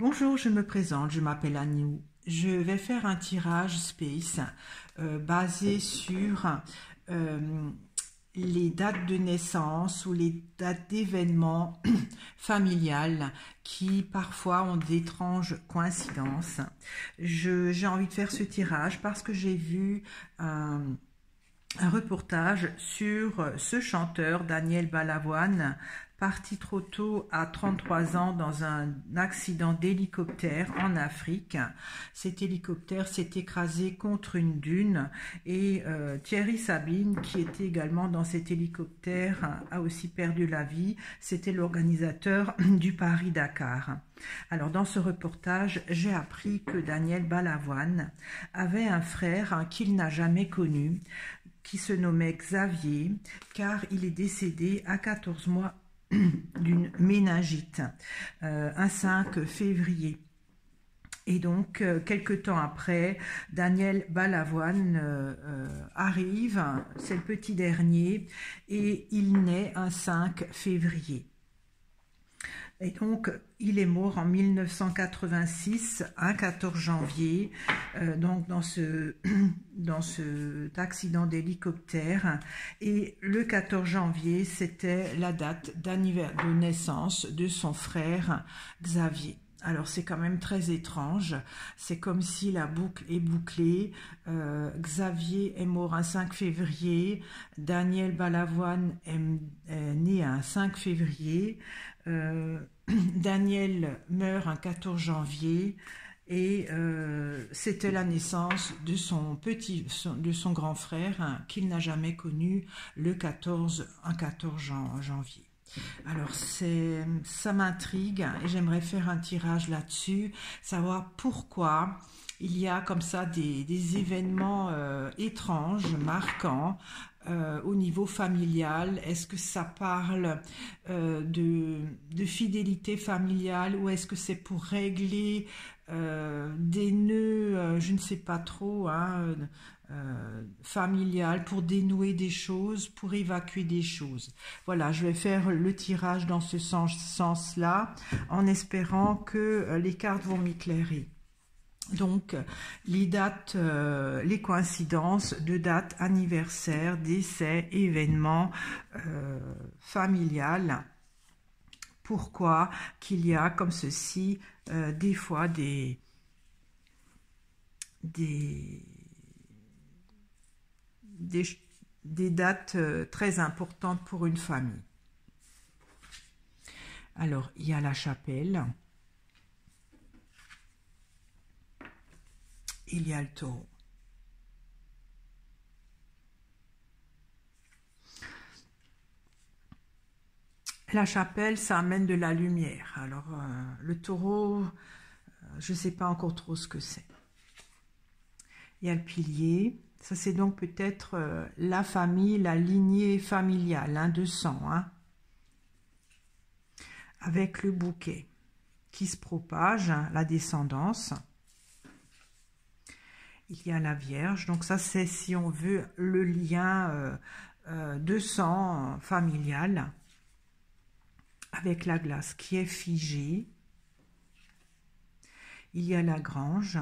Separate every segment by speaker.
Speaker 1: Bonjour, je me présente, je m'appelle Anou. Je vais faire un tirage space basé sur euh, les dates de naissance ou les dates d'événements familiales qui parfois ont d'étranges coïncidences. J'ai envie de faire ce tirage parce que j'ai vu un reportage sur ce chanteur Daniel Balavoine, parti trop tôt à 33 ans dans un accident d'hélicoptère en Afrique. Cet hélicoptère s'est écrasé contre une dune et Thierry Sabine, qui était également dans cet hélicoptère, a aussi perdu la vie. C'était l'organisateur du Paris-Dakar. Alors dans ce reportage, j'ai appris que Daniel Balavoine avait un frère qu'il n'a jamais connu, qui se nommait Xavier, car il est décédé à 14 mois d'une méningite, un 5 février. Et donc, quelques temps après, Daniel Balavoine arrive, c'est le petit dernier, et il naît un 5 février. Et donc, il est mort en 1986, un 14 janvier, donc dans cet accident d'hélicoptère. Et le 14 janvier, c'était la date de naissance de son frère Xavier. Alors c'est quand même très étrange, c'est comme si la boucle est bouclée. Xavier est mort un 5 février, Daniel Balavoine est né un 5 février, Daniel meurt un 14 janvier et c'était la naissance de son grand frère, hein, qu'il n'a jamais connu un 14 janvier. Alors ça m'intrigue et j'aimerais faire un tirage là-dessus, savoir pourquoi il y a comme ça des événements étranges, marquants, au niveau familial. Est-ce que ça parle de fidélité familiale ou est-ce que c'est pour régler des nœuds, je ne sais pas trop, hein, familial, pour dénouer des choses, pour évacuer des choses. Voilà, je vais faire le tirage dans ce sens-là, en espérant que les cartes vont m'éclairer. Donc, les dates, les coïncidences de dates, anniversaires, décès, événements familiales. Pourquoi qu'il y a comme ceci des fois des dates très importantes pour une famille. Alors, il y a la chapelle, il y a le taureau. La chapelle, ça amène de la lumière. Alors, le taureau, je ne sais pas encore trop ce que c'est. Il y a le pilier. Ça, c'est donc peut-être la famille, la lignée familiale, hein, de sang, hein, avec le bouquet qui se propage, hein, la descendance. Il y a la Vierge. Donc ça, c'est, si on veut, le lien de sang familial, avec la glace qui est figée. Il y a la grange.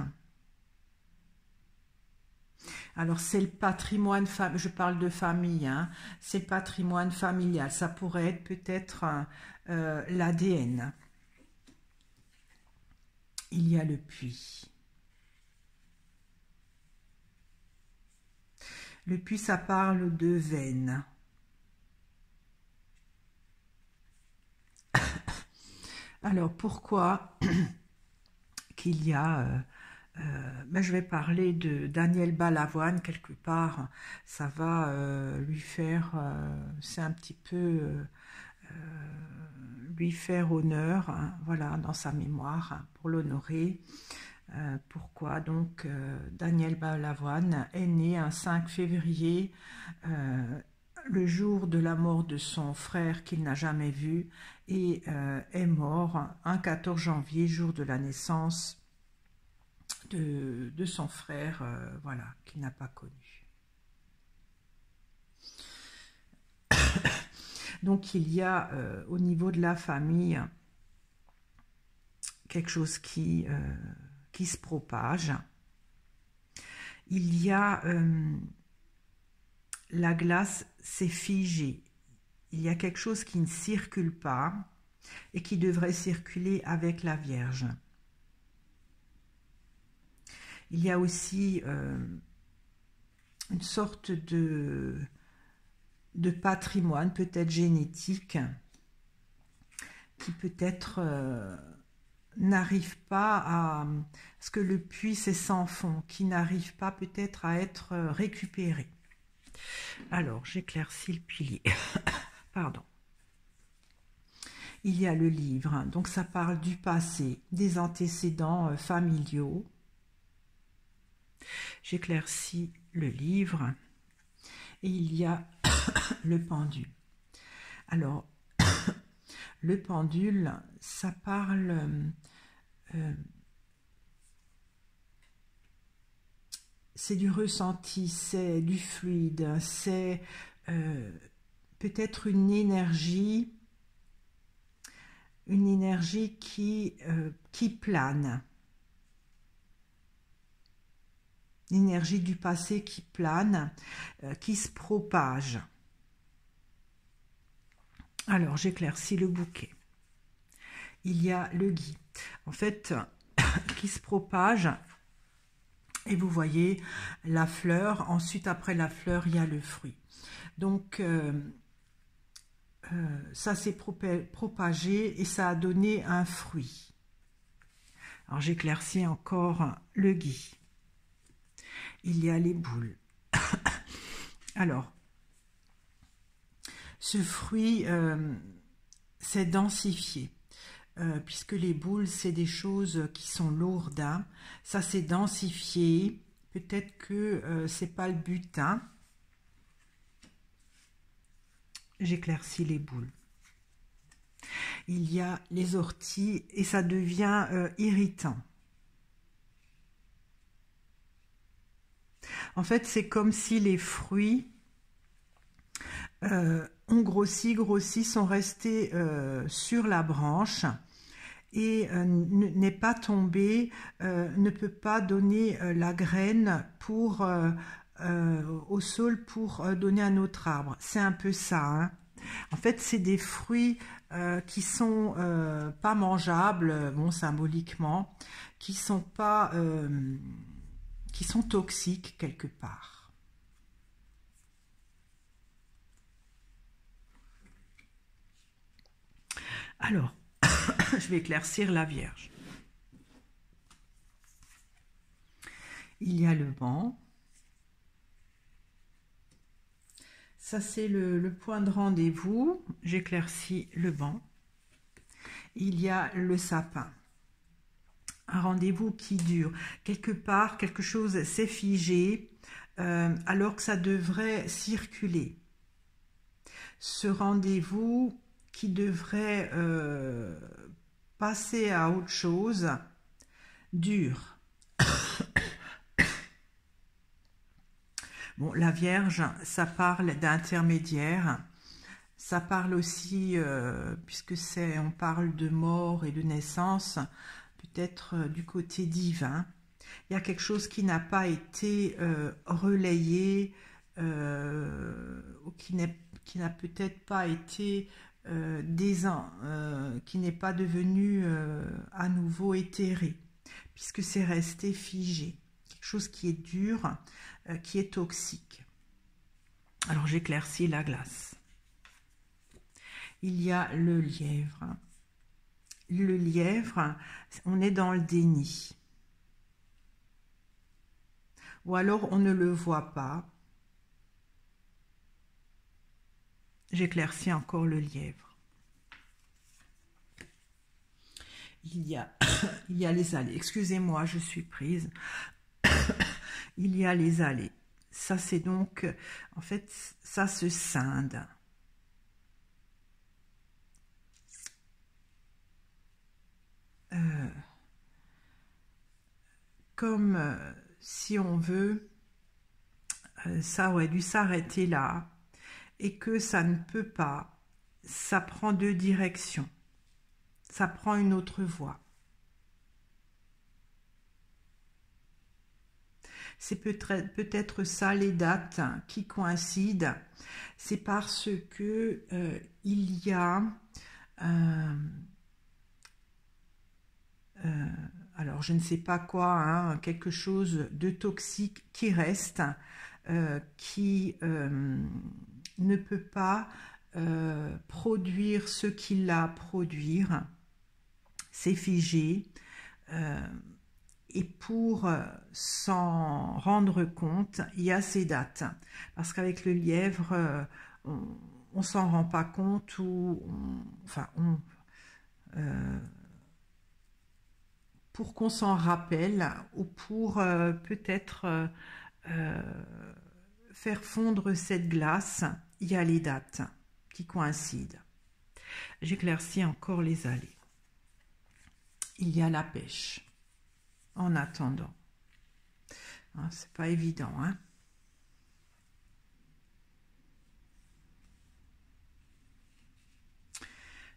Speaker 1: Alors, c'est le patrimoine, je parle de famille, hein, c'est le patrimoine familial. Ça pourrait être peut-être l'ADN. Il y a le puits. Le puits, ça parle de veine. Alors, pourquoi qu'il y a... je vais parler de Daniel Balavoine, quelque part, ça va lui faire, c'est un petit peu lui faire honneur, hein, voilà, dans sa mémoire, hein, pour l'honorer. Pourquoi donc Daniel Balavoine est né un 5 février, le jour de la mort de son frère qu'il n'a jamais vu, et est mort un 14 janvier, jour de la naissance de son frère, voilà, qu'il n'a pas connu. Donc il y a au niveau de la famille quelque chose qui se propage. Il y a la glace, c'est figé. Il y a quelque chose qui ne circule pas et qui devrait circuler avec la Vierge. Il y a aussi une sorte de patrimoine, peut-être génétique, qui peut-être n'arrive pas à... Parce que le puits, c'est sans fond, qui n'arrive pas peut-être à être récupéré. Alors, j'éclaircis le pilier. Pardon. Il y a le livre, hein, donc ça parle du passé, des antécédents familiaux. J'éclaircis le livre. Et il y a le pendule. Alors, le pendule, ça parle... c'est du ressenti, c'est du fluide, c'est peut-être une énergie qui plane. L'énergie du passé qui plane, qui se propage. Alors, j'éclaircis le bouquet. Il y a le gui, en fait, qui se propage. Et vous voyez la fleur. Ensuite, après la fleur, il y a le fruit. Donc, ça s'est propagé et ça a donné un fruit. Alors, j'éclaircis encore le gui. Il y a les boules. Alors, ce fruit s'est densifié, puisque les boules, c'est des choses qui sont lourdes. Hein. Ça s'est densifié. Peut-être que c'est pas le but. Hein. J'éclaircis les boules. Il y a les orties et ça devient irritant. En fait, c'est comme si les fruits ont grossi, sont restés sur la branche et n'est pas tombé, ne peut pas donner la graine pour, au sol pour donner un autre arbre. C'est un peu ça. Hein. En fait, c'est des fruits qui sont pas mangeables, bon, symboliquement, qui sont pas... qui sont toxiques quelque part. Alors, je vais éclaircir la Vierge. Il y a le banc. Ça, c'est le point de rendez-vous. J'éclaircis le banc. Il y a le sapin. Un rendez-vous qui dure. Quelque part, quelque chose s'est figé alors que ça devrait circuler. Ce rendez-vous qui devrait passer à autre chose dure. Bon, la Vierge, ça parle d'intermédiaire. Ça parle aussi, puisque on parle de mort et de naissance, peut-être du côté divin. Il y a quelque chose qui n'a pas été relayé, ou qui n'a peut-être pas été qui n'est pas devenu à nouveau éthéré, puisque c'est resté figé. Quelque chose qui est dur, qui est toxique. Alors j'éclaircis la glace. Il y a le lièvre. Le lièvre, on est dans le déni. Ou alors on ne le voit pas. J'éclaircis encore le lièvre. Il y a les allées. Excusez-moi, je suis prise. Il y a les allées. Ça, c'est donc... En fait, ça se scinde. Comme si on veut, ça aurait dû s'arrêter là, et que ça ne peut pas, ça prend deux directions, ça prend une autre voie. c'est peut-être ça les dates qui coïncident. C'est parce que il y a alors je ne sais pas quoi, hein, quelque chose de toxique qui reste, qui ne peut pas produire ce qu'il a à produire, c'est figé. Et pour s'en rendre compte, il y a ces dates. Parce qu'avec le lièvre, on ne s'en rend pas compte ou pour qu'on s'en rappelle ou pour peut-être faire fondre cette glace, il y a les dates qui coïncident. J'éclaircis encore les allées. Il y a la pêche. En attendant, hein, c'est pas évident, hein.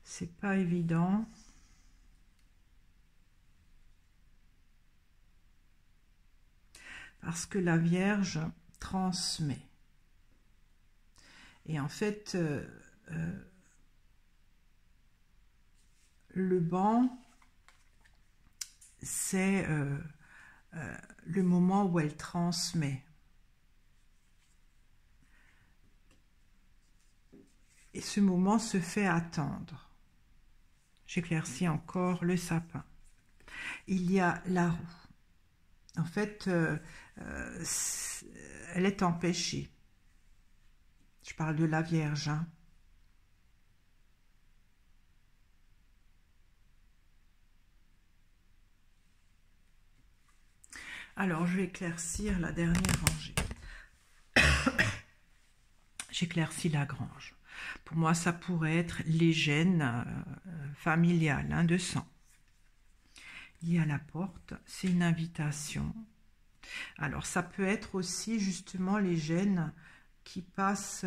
Speaker 1: C'est pas évident. Parce que la Vierge transmet. Et en fait, le banc, c'est le moment où elle transmet. Et ce moment se fait attendre. J'éclaircis encore le sapin. Il y a la roue. En fait, elle est empêchée. Je parle de la Vierge, hein. Alors, je vais éclaircir la dernière rangée. J'éclaircis la grange. Pour moi, ça pourrait être les gènes familiales, hein, de sang. Il y a la porte, c'est une invitation. Alors, ça peut être aussi justement les gènes qui passent,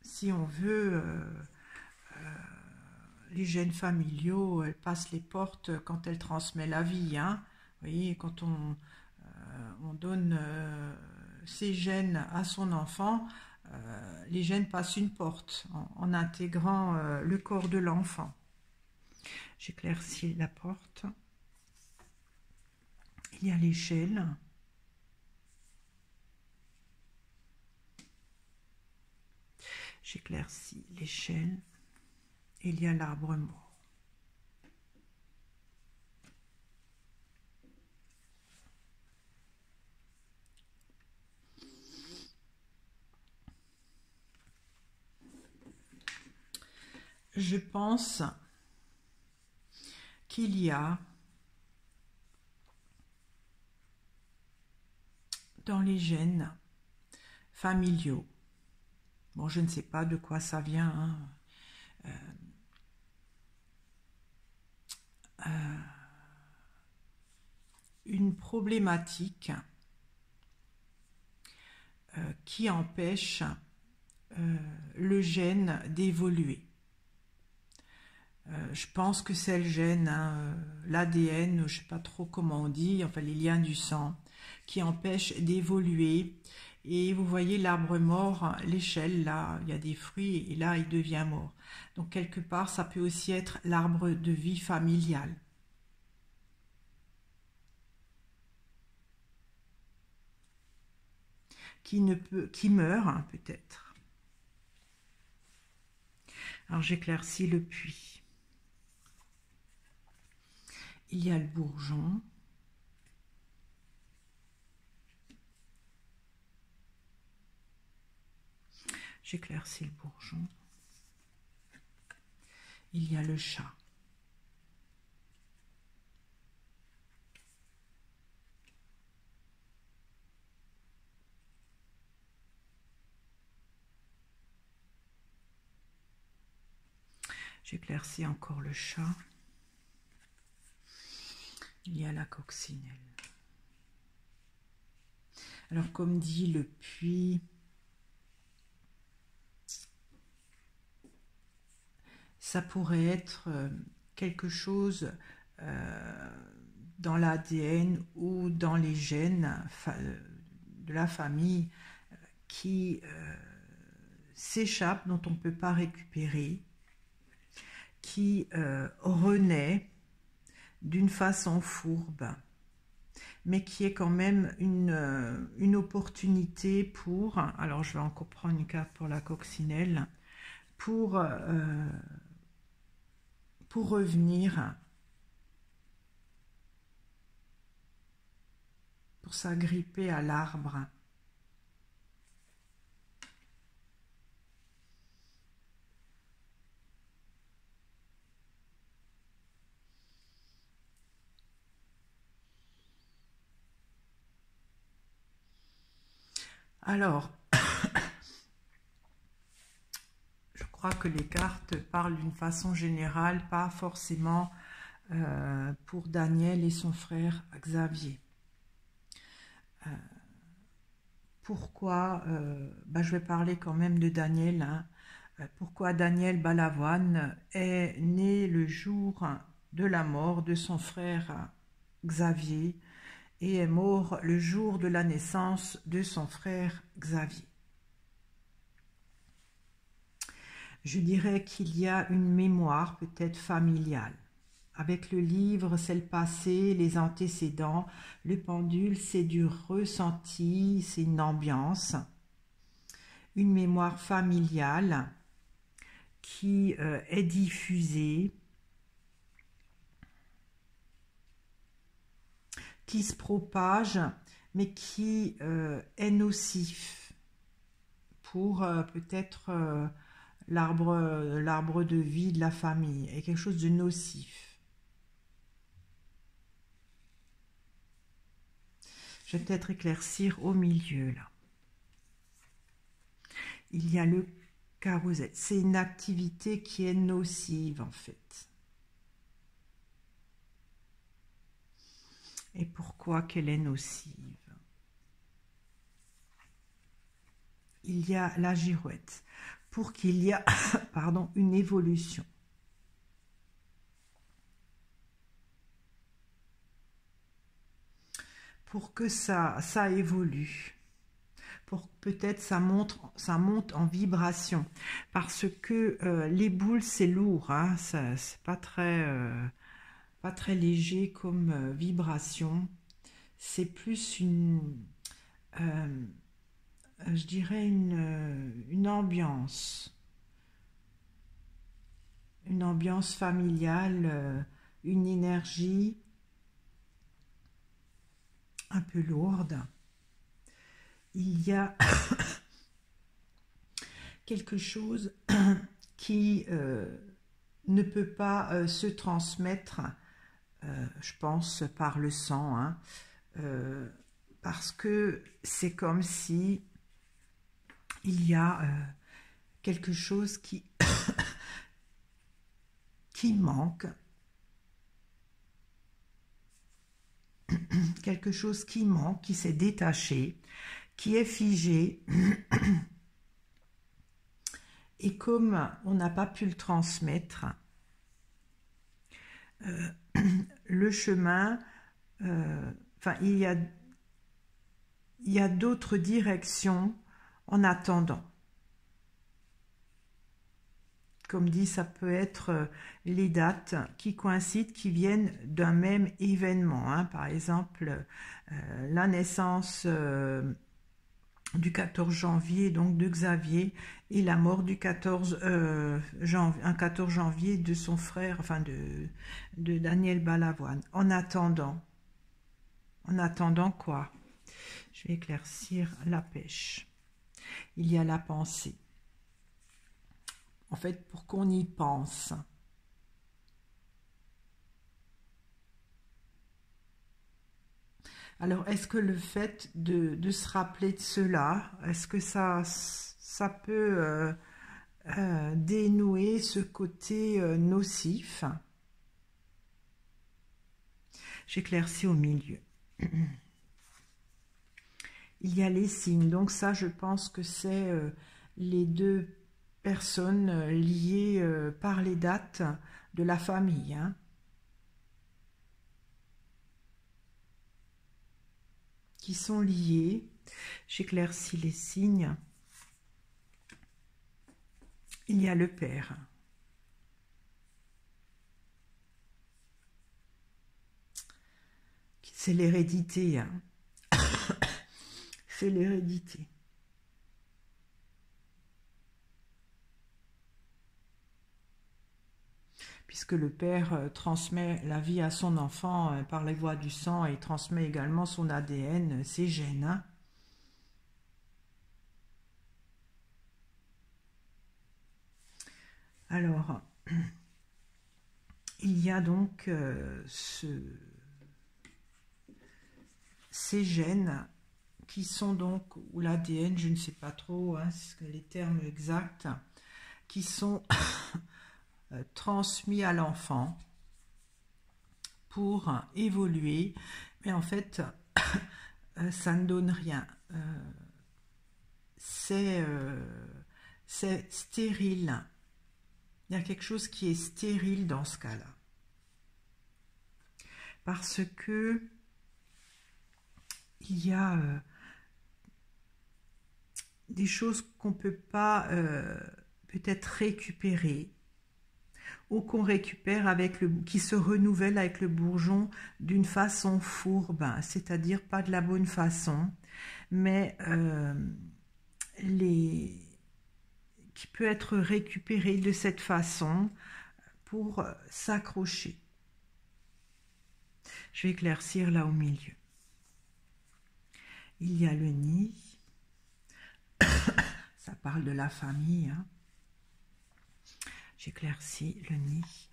Speaker 1: si on veut, les gènes familiaux, elles passent les portes quand elles transmettent la vie, hein. Vous voyez, quand on donne ces gènes à son enfant, les gènes passent une porte en intégrant le corps de l'enfant. J'éclaircis la porte. Il y a l'échelle. J'éclaircis l'échelle. Il y a l'arbre mort. Je pense qu'il y a dans les gènes familiaux, bon, je ne sais pas de quoi ça vient, hein, une problématique qui empêche le gène d'évoluer. Je pense que c'est le gène, hein, l'ADN, je ne sais pas trop comment on dit, enfin les liens du sang, qui empêchent d'évoluer. Et vous voyez l'arbre mort, l'échelle, là, il y a des fruits, et là, il devient mort. Donc, quelque part, ça peut aussi être l'arbre de vie familiale. Qui meurt, hein, peut-être. Alors, j'éclaircis le puits. Il y a le bourgeon. J'éclaircis le bourgeon. Il y a le chat. J'éclaircis encore le chat. Il y a la coccinelle. Alors, comme dit le puits, ça pourrait être quelque chose dans l'ADN ou dans les gènes de la famille qui s'échappe, dont on ne peut pas récupérer, qui renaît d'une façon fourbe, mais qui est quand même une opportunité pour, alors je vais encore prendre une carte pour la coccinelle, pour revenir, pour s'agripper à l'arbre. Alors, je crois que les cartes parlent d'une façon générale, pas forcément pour Daniel et son frère Xavier. Pourquoi, je vais parler quand même de Daniel, hein. Pourquoi Daniel Balavoine est né le jour de la mort de son frère Xavier et est mort le jour de la naissance de son frère Xavier. Je dirais qu'il y a une mémoire peut-être familiale. Avec le livre, c'est le passé, les antécédents. Le pendule, c'est du ressenti, c'est une ambiance. Une mémoire familiale qui est diffusée, qui se propage, mais qui est nocif pour peut-être l'arbre de vie de la famille, est quelque chose de nocif. Je vais peut-être éclaircir au milieu là. Il y a le carrousel. C'est une activité qui est nocive en fait. Et pourquoi qu'elle est nocive? Il y a la girouette. Pour qu'il y ait pardon, une évolution. Pour que ça évolue, pour que peut-être ça monte en vibration, parce que les boules c'est lourd, hein, c'est pas très léger comme vibration, c'est plus je dirais une ambiance familiale, une énergie un peu lourde. Il y a quelque chose qui ne peut pas se transmettre, je pense, par le sang, hein, parce que c'est comme si il y a quelque chose qui manque, quelque chose qui manque, qui s'est détaché, qui est figé, et comme on n'a pas pu le transmettre, le chemin, il y a d'autres directions en attendant. Comme dit, ça peut être les dates qui coïncident, qui viennent d'un même événement, hein. Par exemple, la naissance du 14 janvier, donc de Xavier, et la mort du 14 janvier de son frère, enfin de Daniel Balavoine. En attendant quoi? Je vais éclaircir la pêche. Il y a la pensée. En fait, pour qu'on y pense. Alors, est-ce que le fait de se rappeler de cela, est-ce que ça peut dénouer ce côté nocif? J'éclaircis au milieu. Il y a les signes. Donc ça, je pense que c'est les deux personnes liées par les dates de la famille, hein. qui sont liés. J'éclaircis les signes. Il y a le père. C'est l'hérédité. Hein. C'est l'hérédité. Puisque le père transmet la vie à son enfant par les voies du sang et transmet également son ADN, ses gènes. Hein. Alors, il y a donc ces gènes qui sont donc, ou l'ADN, je ne sais pas trop, hein, les termes exacts, qui sont transmis à l'enfant pour évoluer, mais en fait, ça ne donne rien. C'est stérile. Il y a quelque chose qui est stérile dans ce cas-là. Parce que il y a des choses qu'on ne peut pas peut-être récupérer, ou qu'on récupère avec qui se renouvelle avec le bourgeon d'une façon fourbe, c'est-à-dire pas de la bonne façon, mais qui peut être récupéré de cette façon pour s'accrocher. Je vais éclaircir là au milieu. Il y a le nid. Ça parle de la famille. Hein. J'éclaircis le nid.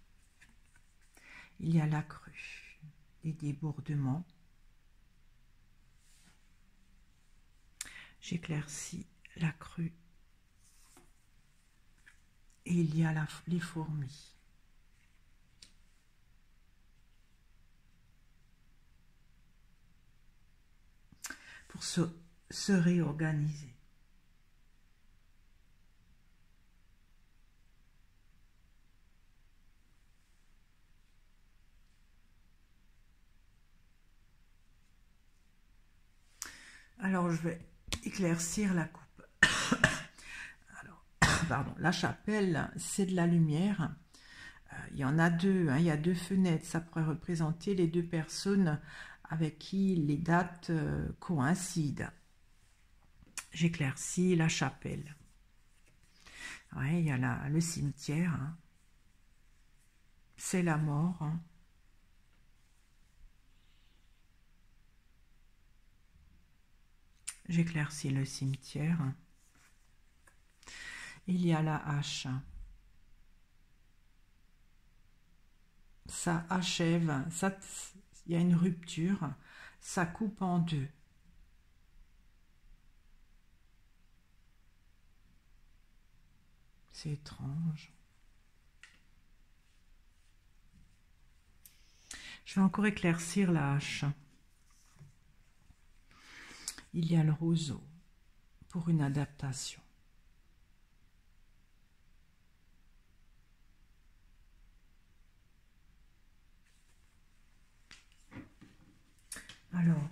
Speaker 1: Il y a la crue, les débordements. J'éclaircis la crue. Et il y a les fourmis. Pour se réorganiser. Alors, je vais éclaircir la coupe. Alors, pardon, la chapelle, c'est de la lumière. Il y en a deux, hein, il y a deux fenêtres. Ça pourrait représenter les deux personnes avec qui les dates coïncident. J'éclaircis la chapelle. Ouais, il y a le cimetière. Hein. C'est la mort. Hein. J'éclaircis le cimetière. Il y a la hache. Ça achève, il y a une rupture, ça coupe en deux. C'est étrange. Je vais encore éclaircir la hache. Il y a le roseau pour une adaptation. Alors,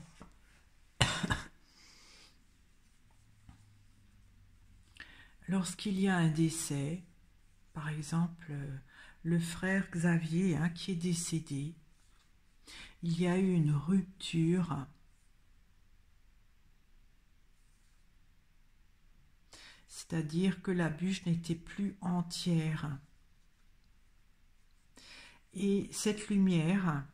Speaker 1: lorsqu'il y a un décès, par exemple, le frère Xavier hein, qui est décédé, il y a eu une rupture. C'est-à-dire que la bûche n'était plus entière. Et cette lumière,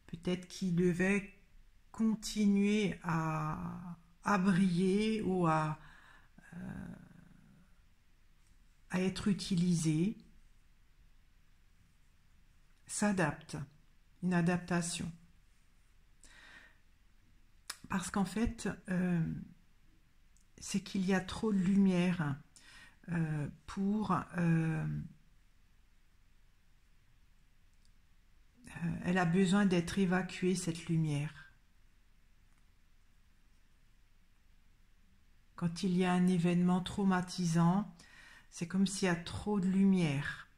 Speaker 1: peut-être qu'il devait continuer à briller ou à être utilisée, s'adapte, une adaptation. Parce qu'en fait, c'est qu'il y a trop de lumière pour... elle a besoin d'être évacuée, cette lumière. Quand il y a un événement traumatisant, c'est comme s'il y a trop de lumière.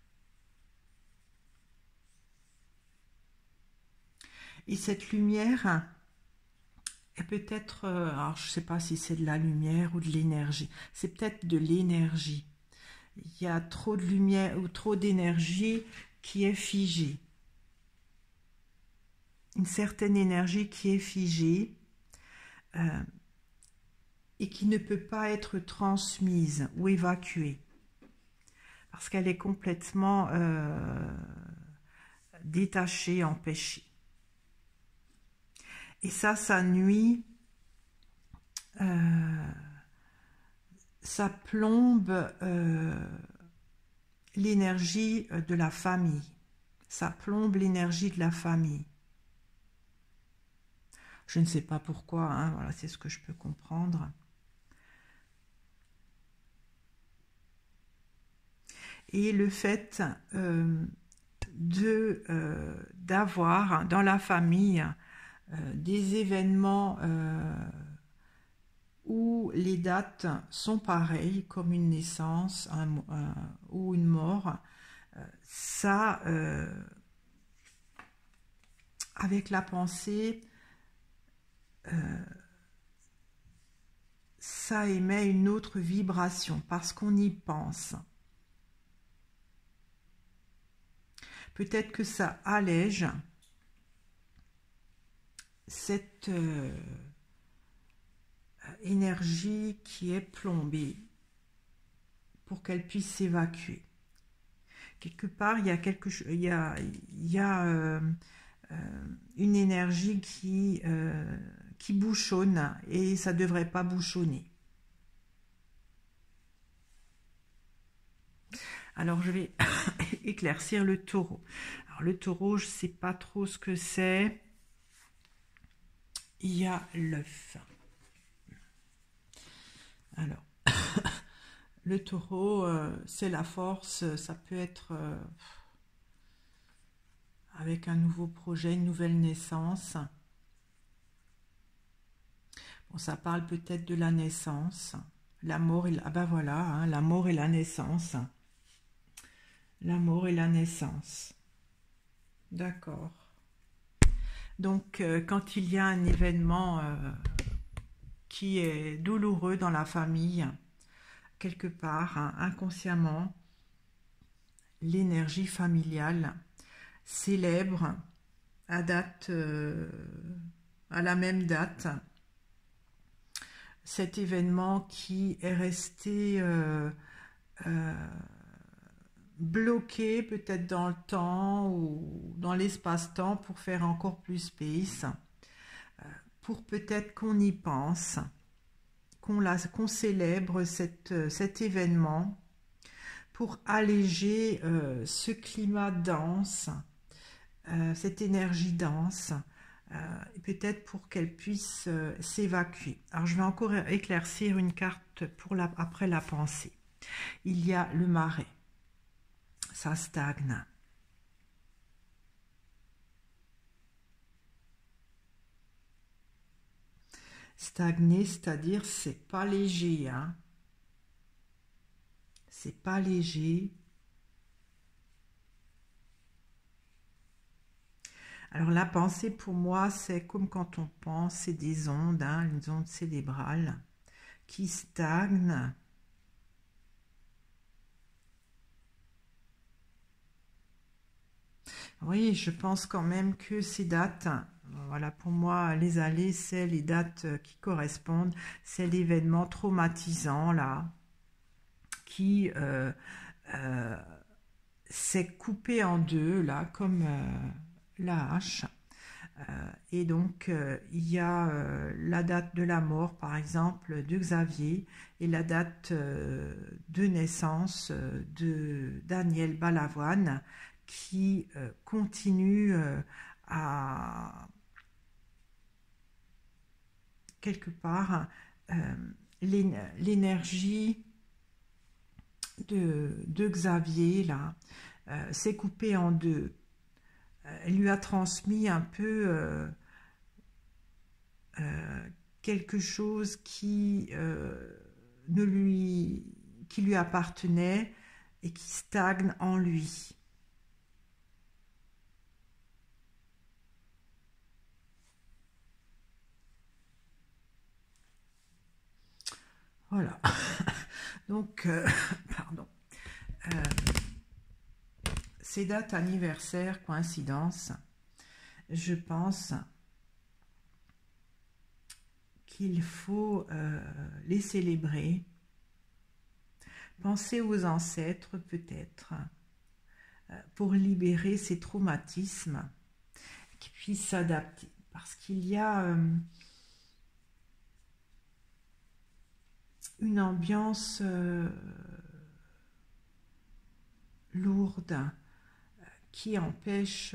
Speaker 1: Et cette lumière est peut-être, alors je ne sais pas si c'est de la lumière ou de l'énergie, c'est peut-être de l'énergie. Il y a trop de lumière ou trop d'énergie qui est figée. Une certaine énergie qui est figée et qui ne peut pas être transmise ou évacuée parce qu'elle est complètement détachée, empêchée. Et ça nuit, ça plombe l'énergie de la famille. Ça plombe l'énergie de la famille. Je ne sais pas pourquoi, hein, voilà, c'est ce que je peux comprendre. Et le fait d'avoir dans la famille des événements où les dates sont pareilles, comme une naissance ou une mort, ça, avec la pensée, ça émet une autre vibration parce qu'on y pense. Peut-être que ça allège cette énergie qui est plombée pour qu'elle puisse s'évacuer. Quelque part, il y a quelque chose, il y a une énergie qui bouchonne et ça ne devrait pas bouchonner. Alors, je vais éclaircir le taureau. Alors, le taureau, je ne sais pas trop ce que c'est. Il y a l'œuf. Alors, le taureau, c'est la force. Ça peut être avec un nouveau projet, une nouvelle naissance. Bon, ça parle peut-être de la naissance. La mort et ah ben voilà, hein, la mort et la naissance. La mort et la naissance. D'accord. Donc, quand il y a un événement qui est douloureux dans la famille, quelque part, hein, inconsciemment, l'énergie familiale célèbre à la même date, cet événement qui est resté bloqué peut-être dans le temps ou dans l'espace-temps pour faire encore plus space, pour peut-être qu'on y pense, qu'on célèbre cet événement pour alléger ce climat dense, cette énergie dense, peut-être pour qu'elle puisse s'évacuer. Alors je vais encore éclaircir une carte pour après la pensée. Il y a le marais. Ça stagne. Stagner, c'est-à-dire c'est pas léger, hein. C'est pas léger. Alors la pensée pour moi, c'est comme quand on pense, c'est des ondes, hein, les ondes cérébrales qui stagnent. Oui, je pense quand même que ces dates, voilà, pour moi, les allées, c'est les dates qui correspondent, c'est l'événement traumatisant, là, qui s'est coupé en deux, là, comme la hache. Et donc, il y a la date de la mort, par exemple, de Xavier, et la date de naissance de Daniel Balavoine, qui continue à, quelque part, l'énergie de Xavier, là, s'est coupée en deux. Elle lui a transmis un peu quelque chose qui lui appartenait et qui stagne en lui. Voilà. Donc, pardon. Ces dates anniversaires, coïncidences, je pense qu'il faut les célébrer. Penser aux ancêtres peut-être, pour libérer ces traumatismes, qui puissent s'adapter. Parce qu'il y a une ambiance lourde qui empêche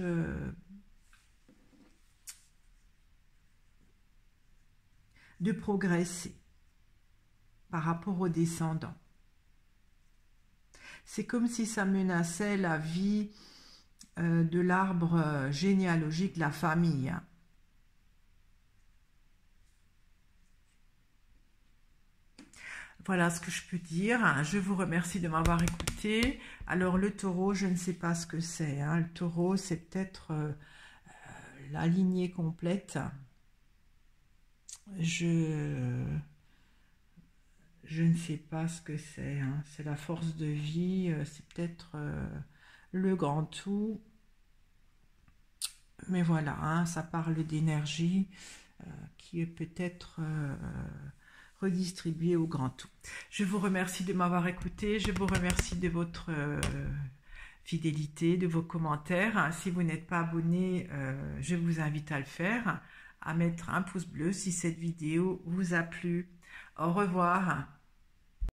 Speaker 1: de progresser par rapport aux descendants. C'est comme si ça menaçait la vie de l'arbre généalogique de la famille. Voilà ce que je peux dire. Je vous remercie de m'avoir écouté. Alors le taureau, je ne sais pas ce que c'est. Le taureau, c'est peut-être la lignée complète. Je ne sais pas ce que c'est. C'est la force de vie. C'est peut-être le grand tout. Mais voilà, ça parle d'énergie qui est peut-être redistribuée au grand tout. Je vous remercie de m'avoir écouté. Je vous remercie de votre fidélité, de vos commentaires. Si vous n'êtes pas abonné, je vous invite à le faire, à mettre un pouce bleu si cette vidéo vous a plu. Au revoir.